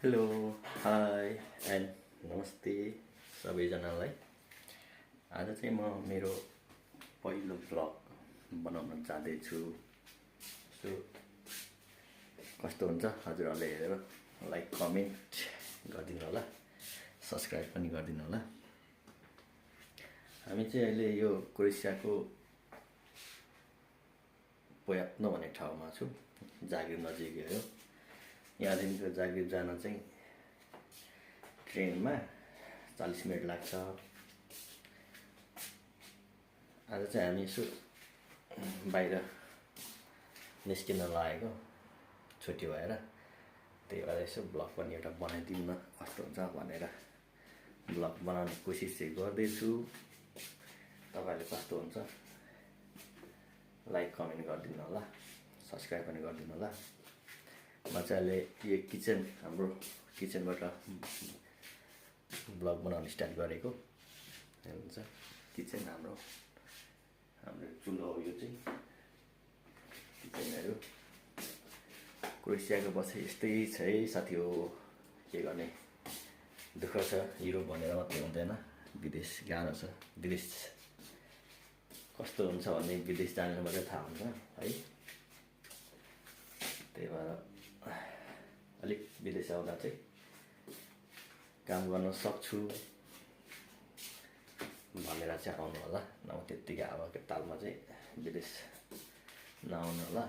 Hello hi and नमस्ते सबैजनालाई। आज चाहिँ म मेरो पहिलो भ्लग बनाउन जाँदैछु। सो कस्तो हुन्छ हजुरहरूले हेरेर लाइक कमेन्ट गरिदिनु होला, सब्सक्राइब पनि गरिदिनु होला। हामी चाहिँ अहिले यो क्रोएसियाको पोयाप्नो भन्ने ठाउँमा छु। जागिर नजिकै हो। यहाँदेखिको जागिर जान चाहिँ ट्रेनमा 40 मिनट लाग्छ। आज चाहिँ हामी यसो बाहिर निस्किन लागेको छुट्टी भएर, त्यही भएर यसो ब्लग पनि एउटा बनाइदिउँ न कस्तो हुन्छ भनेर ब्लग बनाउने कोसिस चाहिँ गर्दैछु। तपाईँहरूले कस्तो हुन्छ लाइक कमेन्ट गरिदिनु होला, सब्सक्राइब पनि गरिदिनु होला। म चाहिँ अहिले यो किचन, हाम्रो किचनबाट ब्लग बनाउन स्टार्ट गरेको। हेर्नुहुन्छ किचन हाम्रो चुलो हो। यो चाहिँ किचनहरू क्रोएसियाको बसाइ यस्तै छ है साथी हो। के गर्ने, दुःख छ। युरोप भनेर मात्रै हुँदैन, विदेश गाह्रो छ। विदेश कस्तो हुन्छ भन्ने विदेश जानु मात्रै थाहा हुन्छ है। त्यही भएर अलिक विदेश आउँदा चाहिँ काम गर्न सक्छु भनेर चाहिँ आउनु होला। नभए त्यत्तिकै हावाको तालमा चाहिँ विदेश नआउनु होला।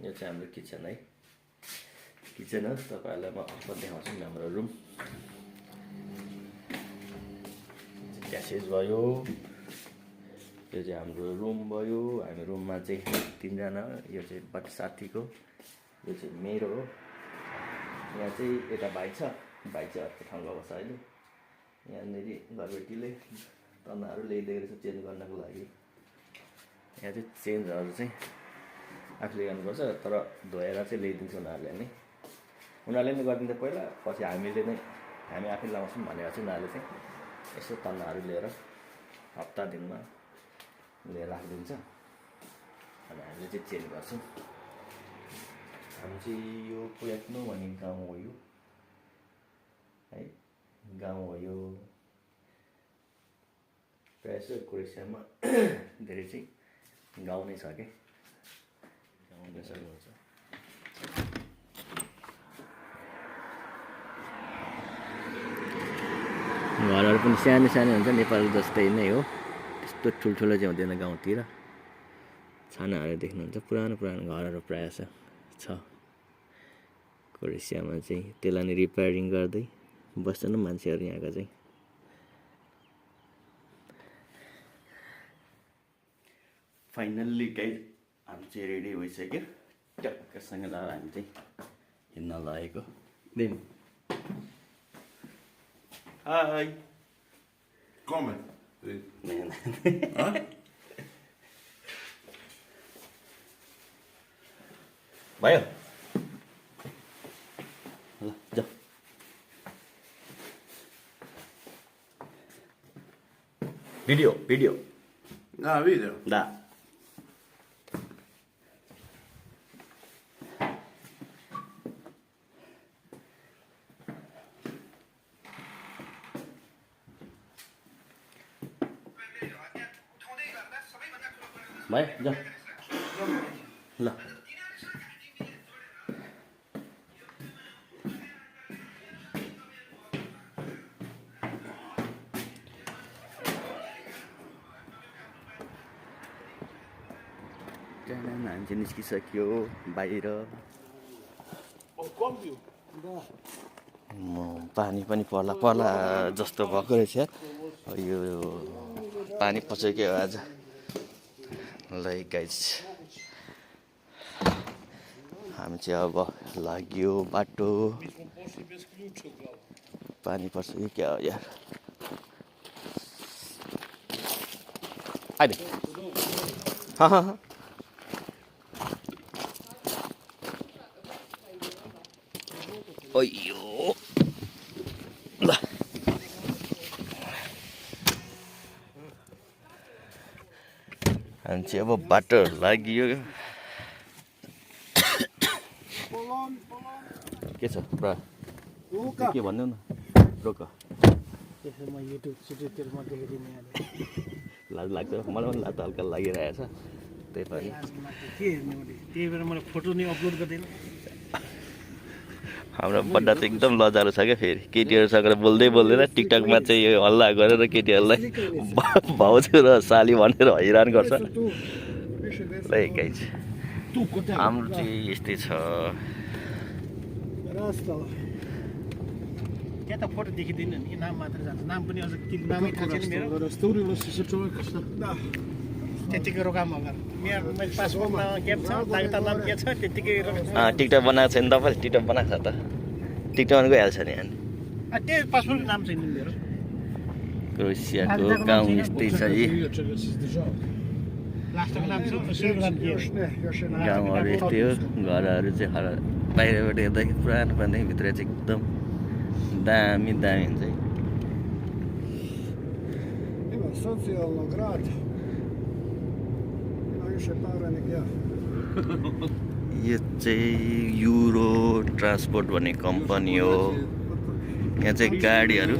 यो चाहिँ हाम्रो किचन है। किचन हो, तपाईँहरूलाई म अर्को देखाउँछु नि। हाम्रो रुम प्यासेज भयो। यो चाहिँ हाम्रो रुम भयो। हामी रुममा चाहिँ 3 जना। यो चाहिँ बट साथीको, यो चाहिँ मेरो हो। यहाँ चाहिँ यता भाइ छ, भाइ चाहिँ अर्को ठाउँमा बस्छ अहिले। यहाँनिर घरबेटीले तन्नाहरू ल्याइदिएको रहेछ चेन्ज गर्नको लागि। यहाँ चाहिँ चेन्जहरू चाहिँ आफूले गर्नुपर्छ, तर धोएर चाहिँ ल्याइदिन्छ उनीहरूले नै। उनीहरूले नै गरिदिन्छ पहिला, पछि हामी आफै लगाउँछौँ भनेर चाहिँ उनीहरूले चाहिँ यसो तन्नाहरू लिएर हप्ता दिनमा लिएर राखिदिन्छ अनि हामीले चाहिँ चेन्ज गर्छौँ। हामी चाहिँ यो पोयाप्नो भन्ने गाउँ हो यो है, गाउँ हो यो। प्रायः जस्तो क्रोएसियामा धेरै चाहिँ गाउँ नै छ क्या, गाउँ नै सक्नुहुन्छ। घरहरू पनि सानो सानो हुन्छ, नेपाल जस्तै नै हो। त्यस्तो ठुल्ठुलो चाहिँ हुँदैन गाउँतिर। छानाहरू देख्नुहुन्छ, पुरानो घरहरू प्रायः छ क्रोएसियामा चाहिँ। त्यसलाई नै रिपेयरिङ गर्दै बस्छन् मान्छेहरू यहाँको चाहिँ। फाइनल्ली गाइज हामी चाहिँ रेडी भइसक्यो। टक्कसँग लगाएर हामी चाहिँ हिँड्न लागेको। Then hi Come. भयो ल जाऊ। Video Ah, video. दा भयो जाऊ ल। हामी चाहिँ निस्किसक्यो बाहिर। पानी पनि पर्ला जस्तो भएको रहेछ। यो पानी पसेको आज। लाइक गाइज हामी चाहिँ अब लाग्यो बाटो। पानी पर्छ कि क्या हो यार। आइदे हाँ अयो ल। हामी चाहिँ अब बाटो लाग्यो। के छ पुरा के भन्नु न रोक त्यसो म युट्युब सिट्युबमा देखेदिने लाज लाग्छ मलाई पनि लाज हल्का लागिरहेछ त्यही पनि के हेर्ने मैले त्यही भएर मैले फोटो नि अपलोड गर्दैन हाम्रो बड्डा त एकदम लजारो छ क्या फेरि केटीहरूसँग बोल्दै बोल्दैन टिकटकमा चाहिँ यो हल्ला गरेर केटीहरूलाई भाउजू र साली भनेर हैरान गर्छ ल गाइज हाम्रो चाहिँ यस्तै छ त्यहाँ त फोटो देखिँदैन नि नाम मात्र जान्छ नाम पनि अझ नामै थाहा छैन मेरो त्यतिकै रोकाम अगार मेरो मैले पासपोर्टमा क्याप छ दागता नाम के छ त्यतिकै टिकटक बनाएको छैन तपाईँले टिकटक बनाएको छ त टिकटकमा गइहाल्छ नि अनि त्यही पासपोर्टको नाम छैन मेरो क्रोएसियाको गाउँ यस्तै छ है लास्टको नाम छ शिवराम के गाउँहरू यस्तै हो घरहरू चाहिँ बाहिरबाट हेर्दाखेरि पुरानो पुरानो भित्र चाहिँ एकदम दामी दामी हुन्छ है यो चाहिँ युरो ट्रान्सपोर्ट भन्ने कम्पनी हो यहाँ चाहिँ गाडीहरू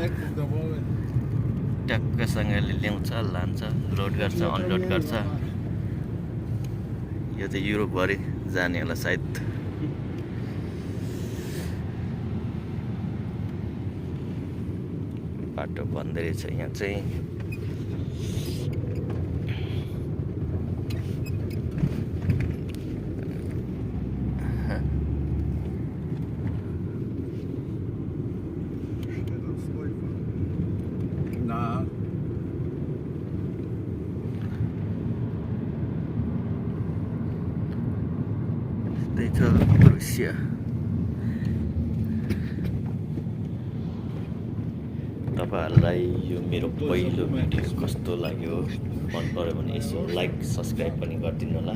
ट्याक्कसँगले ल्याउँछ लान्छ लोड गर्छ अनलोड गर्छ यो चाहिँ युरोपभरि जाने होला सायद बाटो बन्दै रहेछ यहाँ चाहिँ त्यही छ क्रोएसिया तपाईँहरूलाई यो मेरो पहिलो भिडियो कस्तो लाग्यो मन पऱ्यो भने यसो लाइक सब्सक्राइब पनि गरिदिनु होला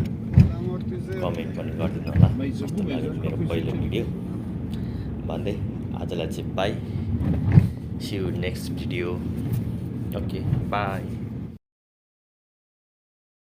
कमेन्ट पनि गरिदिनु होला कस्तो लाग्यो मेरो पहिलो भिडियो भन्दै आजलाई चाहिँ bye see you next video okay by